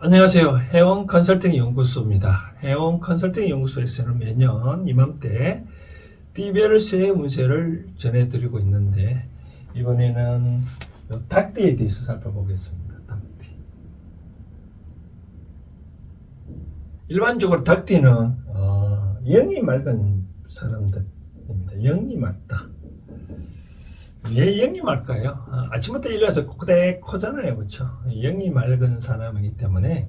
안녕하세요. 해원 컨설팅 연구소입니다. 해원 컨설팅 연구소에서는 매년 이맘때 띠별 세 운세를 전해드리고 있는데 이번에는 닭띠에 대해서 살펴보겠습니다. 닭띠. 일반적으로 닭띠는 영이 맑은 사람들입니다. 영이 맑다. 왜 영이 맑까요? 아침부터 일어나서 코대코잖아요. 그렇죠? 영이 맑은 사람이기 때문에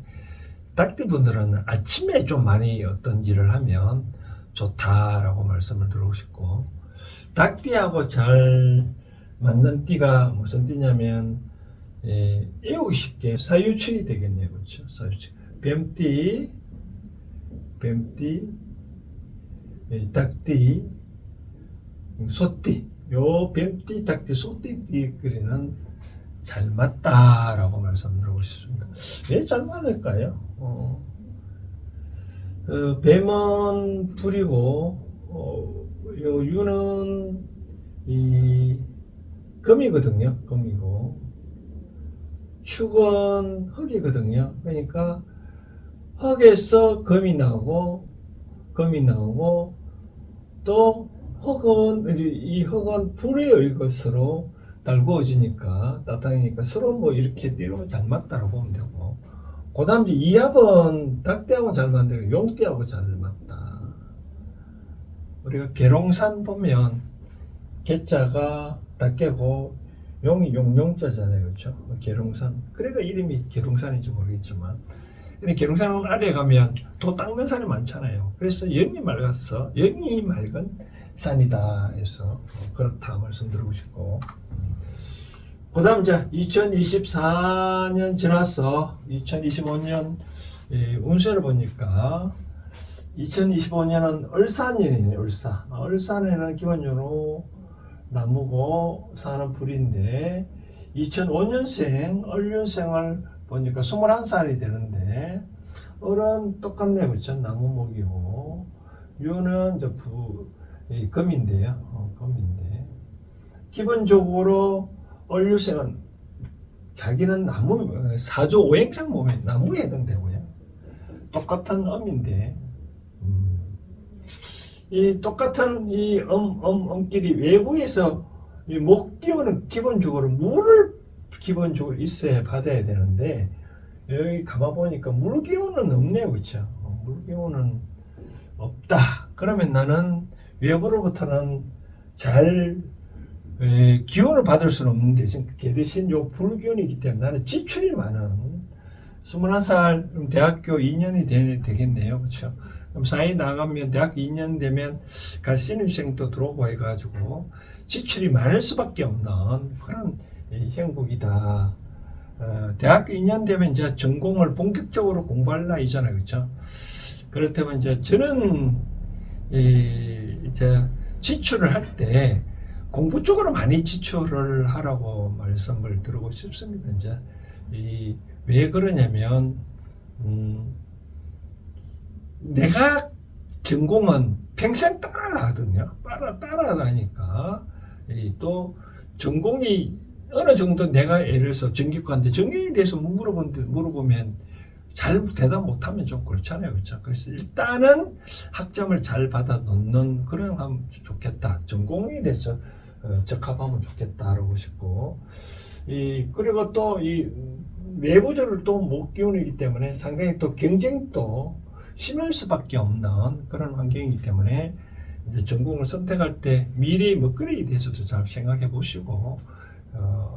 닭띠 분들은 아침에 좀 많이 어떤 일을 하면 좋다라고 말씀을 드리고 싶고, 닭띠하고 잘 맞는 띠가 무슨 띠냐면 애우기 쉽게 사유축이 되겠네요. 그렇죠? 사유축. 뱀띠, 닭띠, 소띠. 요 뱀띠, 닭띠, 소띠끼리는 잘 맞다라고 말씀드리고 싶습니다. 왜 잘 맞을까요? 뱀은 불이고, 요 유는 이 금이거든요. 금이고, 축은 흙이거든요. 그러니까 흙에서 금이 나오고, 또 흙은 이 흙은 불에 의한 것으로 달구어지니까 따뜻하니까 서로 뭐 이렇게 띠로 잘 맞다고 보면 되고, 그 다음 이합은 닭띠하고 잘 맞는데 용띠하고 잘 맞다. 우리가 계룡산 보면 개자가 닭개고 용이 용용자잖아요. 그렇죠? 계룡산. 그래가 이름이 계룡산인지 모르겠지만, 계룡산 아래에 가면 도 닦는 산이 많잖아요. 그래서 영이 맑은 산이다 해서 그렇다 말씀드리고 싶고, 그 다음 이제 2024년 지나서 2025년 운세를 보니까 2025년은 을사년이네요. 을사년은 기본적으로 나무고 사는 불인데, 2005년생 을륜생을 보니까 21살이 되는데, 을은 똑같네요. 그렇죠? 나무목이고, 유는 이제 금인데요. 금인데, 기본적으로 을류생은 자기는 나무, 사조 오행상 몸에 나무에 해당되고요. 똑같은 음인데, 이 똑같은 이 음끼리 외부에서 이 목기운은 기본적으로 물을 기본적으로 있어야 받아야 되는데, 여기 가봐보니까 물기운은 없네요. 그렇죠? 물기운은 없다. 그러면 나는 외부로부터는 잘 기운을 받을 수는 없는데, 그 대신 요 불기운이기 때문에 나는 지출이 많은 21살 대학교 2년이 되겠네요. 그렇죠? 그럼 사회 나가면 대학 2년 되면 갈 신입생도 들어오고 해가지고 지출이 많을 수밖에 없는 그런 형국이다. 대학교 2년 되면 이제 전공을 본격적으로 공부할 나이잖아요. 그렇죠? 그렇다면 이제 저는 이제 지출을 할 때 공부 쪽으로 많이 지출을 하라고 말씀을 드리고 싶습니다. 이제 왜 그러냐면, 내가 전공은 평생 따라가거든요. 따라가니까 또 전공이 어느 정도 내가 예를 들어서 전기과인데 전기에 대해서 물어보면 잘 대답 못하면 좀 그렇잖아요. 그렇죠? 그래서 일단은 학점을 잘 받아 놓는 그런 하면 좋겠다. 전공에 대해서 적합하면 좋겠다라고 싶고, 그리고 또 이 내부적으로 또 목기운이기 때문에 상당히 또 경쟁도 심할 수밖에 없는 그런 환경이기 때문에 이제 전공을 선택할 때 미래의 먹거리에 대해서도 잘 생각해 보시고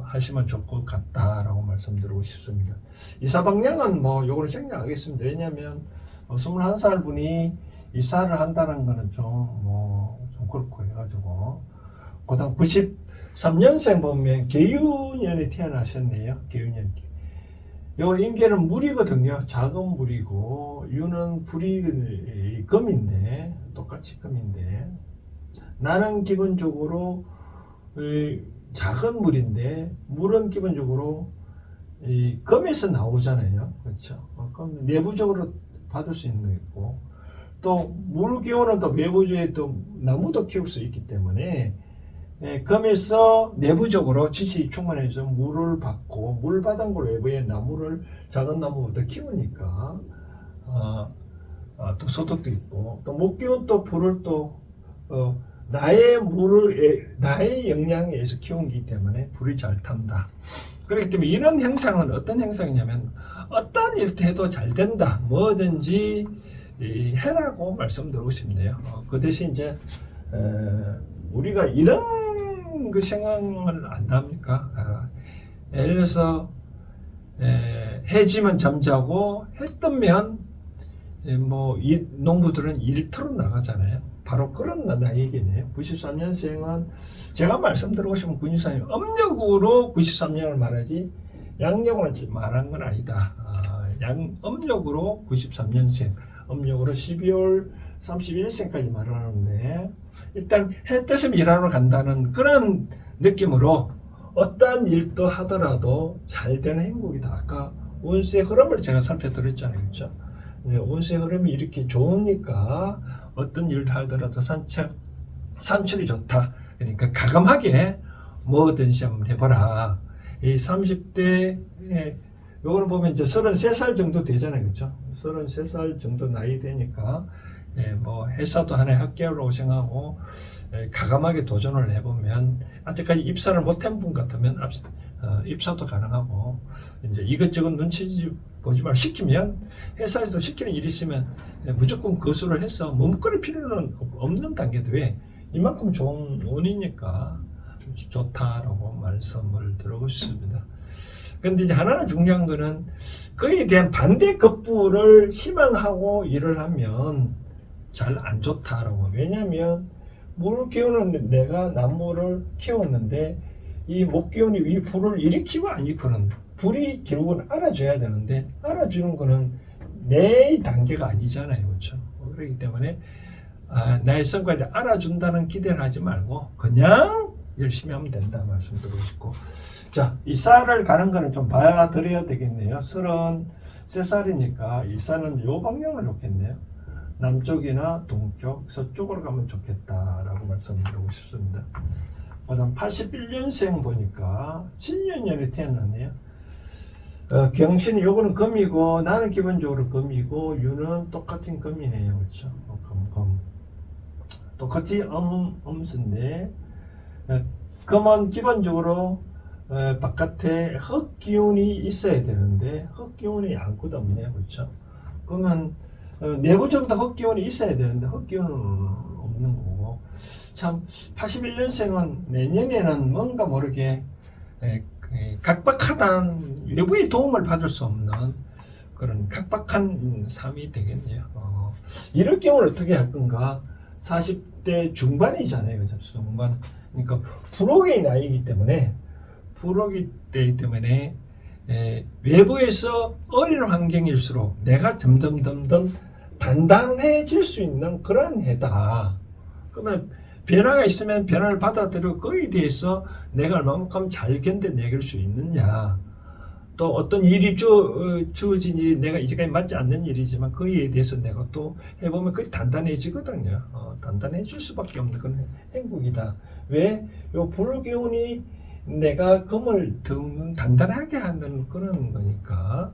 하시면 좋을 것 같다라고 말씀드리고 싶습니다. 이사방향은 뭐 요거를 생략하겠습니다. 왜냐하면 21살 분이 이사를 한다는 거는 좀 그렇고 해가지고, 그 다음 93년생 보면 계유년에 태어나셨네요. 계유년. 요 임계는 물이거든요. 작은 물이고, 유는 불이 금인데, 똑같이 금인데, 나는 기본적으로 작은 물인데, 물은 기본적으로 이 금에서 나오잖아요. 그렇죠? 그럼 내부적으로 받을 수 있는 거 있고, 또 물 기운은 또 외부적에 또 나무도 키울 수 있기 때문에 금에서 내부적으로 지식이 충만해서 물을 받고 물 받은 걸 외부에 나무를 작은 나무부터 키우니까 또 소득도 있고 또 목기운 또 불을 또 나의 역량에 의해서 키운기 때문에 불이 잘 탄다. 그렇기 때문에 이런 행상은 어떤 행상이냐면 어떤 일도 해도 잘 된다. 뭐든지 해라고 말씀드리고 싶네요. 그 대신 이제 우리가 이런 그 생각을 안 합니까? 예를 들어서 해지면 잠자고 해 뜨면 농부들은 일터로 나가잖아요. 바로 그런 나이겠네요. 93년생은 제가 말씀드리고 싶은 93년 음력으로 93년을 말하지 양력으로 말한 건 아니다. 음력으로 93년생, 음력으로 12월 31일생까지 말하는데 일단 해 뜨면 일하러 간다는 그런 느낌으로 어떠한 일도 하더라도 잘 되는 행복이다. 아까 운세 흐름을 제가 살펴드렸잖아요. 그렇죠? 운세 흐름이 이렇게 좋으니까 어떤 일을 하더라도 산출이 좋다. 그러니까 가감하게 뭐든지 한번 해봐라. 이 30대 요거는 보면 이제 33살 정도 되잖아요. 그렇죠? 33살 정도 나이 되니까 회사도 하나의 학교라고 생각하고 가감하게 도전을 해보면 아직까지 입사를 못한 분 같으면 입사도 가능하고 이제 이것저것 눈치 보지 말고 시키면 회사에서도 시키는 일이 있으면 무조건 거수를 해서 머뭇거릴 필요는 없는 단계도 왜 이만큼 좋은 운이니까 좋다라고 말씀을 드리고 싶습니다. 근데 이제 하나는 중요한 거는 그에 대한 반대 급부를 희망하고 일을 하면 잘 안 좋다라고. 왜냐면 물 기운은 내가 나무를 키웠는데 이 목기운이 이 불을 일으키고 안 일으키는 불이 결국은 알아줘야 되는데 알아주는 거는 내 단계가 아니잖아요. 그렇죠? 그렇기 때문에 나의 성과를 알아준다는 기대를 하지 말고 그냥 열심히 하면 된다 말씀드리고 싶고, 자, 이 쌀을 가는 거는 좀 봐야 드려야 되겠네요. 33살이니까 이 쌀은 요 방향을 좋겠네요. 남쪽이나 동쪽, 서쪽으로 가면 좋겠다라고 말씀드리고 싶습니다. 그다음 81년생 보니까 신년년에 태어났네요. 경신이 요거는 금이고 나는 기본적으로 금이고 유는 똑같은 금이네요. 그렇죠? 금. 똑같이 음수인데 금은 기본적으로 바깥에 흙 기운이 있어야 되는데 흙 기운이 아무것도 없네요. 그렇죠? 그러면 내부적으로 흙 기운이 있어야 되는데 흙 기운은 없는 거고, 참 81년생은 내년에는 뭔가 모르게 각박하단 외부의 도움을 받을 수 없는 그런 각박한 삶이 되겠네요. 이럴 경우는 어떻게 할 건가? 40대 중반이잖아요. 그죠? 중반. 그러니까 불혹의 나이이기 때문에 외부에서 어린 환경일수록 내가 점점 단단해질 수 있는 그런 해다. 그러면 변화가 있으면 변화를 받아들이고 거기에 대해서 내가 얼마만큼 잘 견뎌내길 수 있느냐. 또 어떤 일이 주어진 일이 내가 이제까지 맞지 않는 일이지만 거기에 대해서 내가 또 해보면 그게 단단해지거든요. 단단해질 수밖에 없는 그런 행복이다. 왜? 요 불기운이 내가 금을 더 단단하게 하는 그런 거니까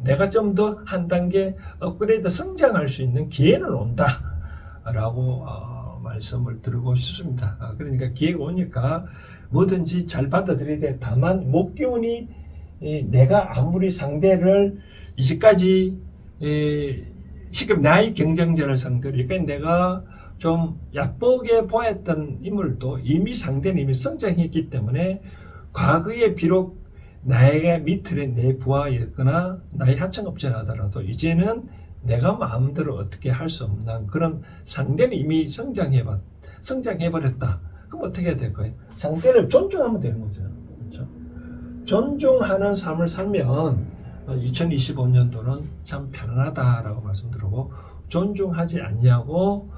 내가 좀 더 한 단계 업그레이드 성장할 수 있는 기회는 온다 라고 말씀을 드리고 싶습니다. 그러니까 기회가 오니까 뭐든지 잘 받아들여야 돼. 다만 목기운이 내가 아무리 상대를 이제까지 지금 나의 경쟁전을 상대로 여기까지 내가 좀 얕보게 보였던 인물도 이미 상대는 이미 성장했기 때문에 과거에 비록 나의 밑에 내 부하였거나 나의 하청업체라 하더라도 이제는 내가 마음대로 어떻게 할 수 없는 그런 상대는 이미 성장해버렸다. 그럼 어떻게 해야 될까요? 상대를 존중하면 되는 거죠. 그렇죠? 존중하는 삶을 살면 2025년도는 참 편안하다라고 말씀드리고, 존중하지 않냐고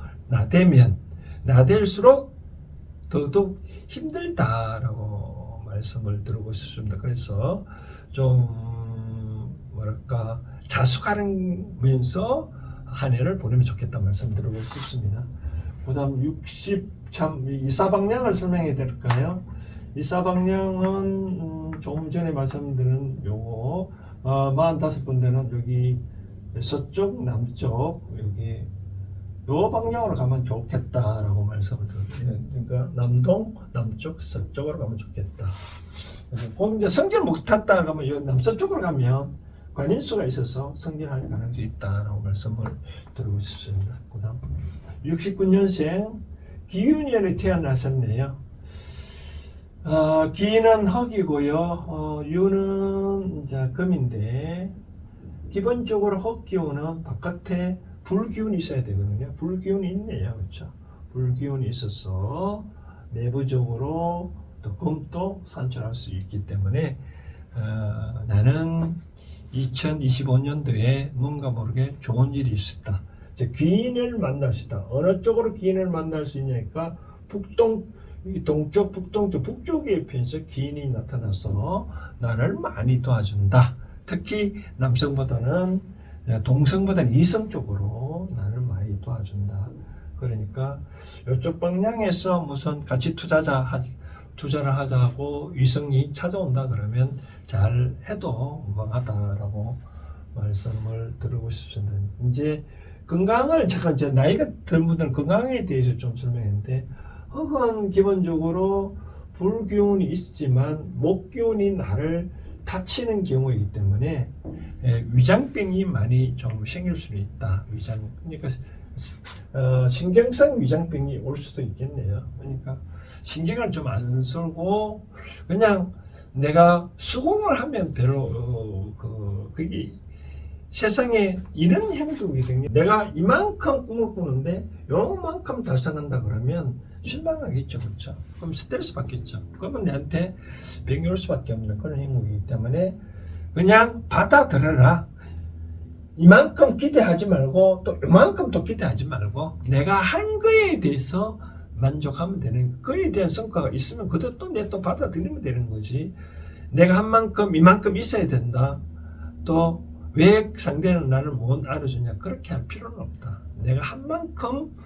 나댈수록 더더욱 힘들다라고 말씀을 드리고 싶습니다. 그래서 좀 자숙하면서 한 해를 보내면 좋겠다 말씀드리고 싶습니다. 그다음 60참 이사방량을 설명해 드릴까요? 이사방량은 조금 전에 말씀드린 요거 45군데는 여기 서쪽 남쪽 여기 요 방향으로 가면 좋겠다라고 말씀을 드렸어요. 그러니까 남동 남쪽 서쪽으로 가면 좋겠다. 그럼 이제 승진을 못했다 그러면 요 남서쪽으로 가면 관인수가 있어서 승진할 가능성이 있다라고 말씀을 드리고 싶습니다. 그다음 69년생 기윤년에 태어나셨네요. 기는 흑이고요. 유는 이제 금인데 기본적으로 흑기운은 바깥에 불기운이 있어야 되거든요. 불기운이 있네요. 그렇죠? 불기운이 있어서 내부적으로 또 금도 산출할 수 있기 때문에 나는 2025년도에 뭔가 모르게 좋은 일이 있었다. 귀인을 만날 수 있다. 어느 쪽으로 귀인을 만날 수 있냐니까 동쪽, 북동쪽, 북쪽에 편에서 귀인이 나타나서 나를 많이 도와준다. 특히 남성보다는 동성보다는 이성 쪽으로 나를 많이 도와준다. 그러니까 이쪽 방향에서 무슨 같이 투자를 하자고 이성이 찾아온다 그러면 잘 해도 무방하다라고 말씀을 드리고 싶습니다. 이제 건강을 잠깐 제 나이가 든 분들은 건강에 대해서 좀 설명했는데 흑은 기본적으로 불기운이 있지만 목기운이 나를 다치는 경우이기 때문에 위장병이 많이 좀 생길 수는 있다. 그러니까 신경성 위장병이 올 수도 있겠네요. 그러니까 신경을 좀 안 쓰고 그냥 내가 수긍을 하면 별로 그게 세상에 이런 행동이거든요. 내가 이만큼 꿈을 꾸는데 요만큼 달성한다 그러면 실망하겠죠. 그렇죠? 그럼 스트레스 받겠죠. 그러면 내한테 병이 올 수밖에 없는 그런 행동이기 때문에 그냥 받아들여라. 이만큼 기대하지 말고 또 이만큼 또 기대하지 말고 내가 한 거에 대해서 만족하면 되는 그에 대한 성과가 있으면 그것도 또 내 또 받아들이면 되는 거지. 내가 한 만큼 이만큼 있어야 된다. 또 왜 상대는 나를 못 알아주냐 그렇게 할 필요는 없다. 내가 한 만큼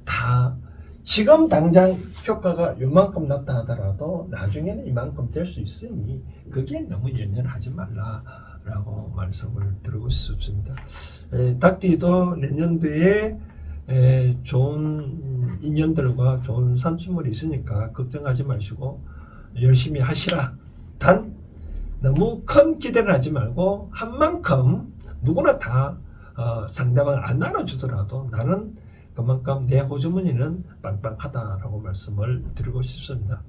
다 지금 당장 효과가 요만큼 났다 하더라도 나중에는 이만큼 될 수 있으니 그게 너무 연연하지 말라라고 말씀을 드리고 싶습니다. 닭띠도 내년도에 좋은 인연들과 좋은 산수물이 있으니까 걱정하지 마시고 열심히 하시라. 단 너무 큰 기대를 하지 말고 한 만큼 누구나 다 상대방을 안 알아주더라도 나는 그만큼 내 호주머니는 빵빵하다라고 말씀을 드리고 싶습니다.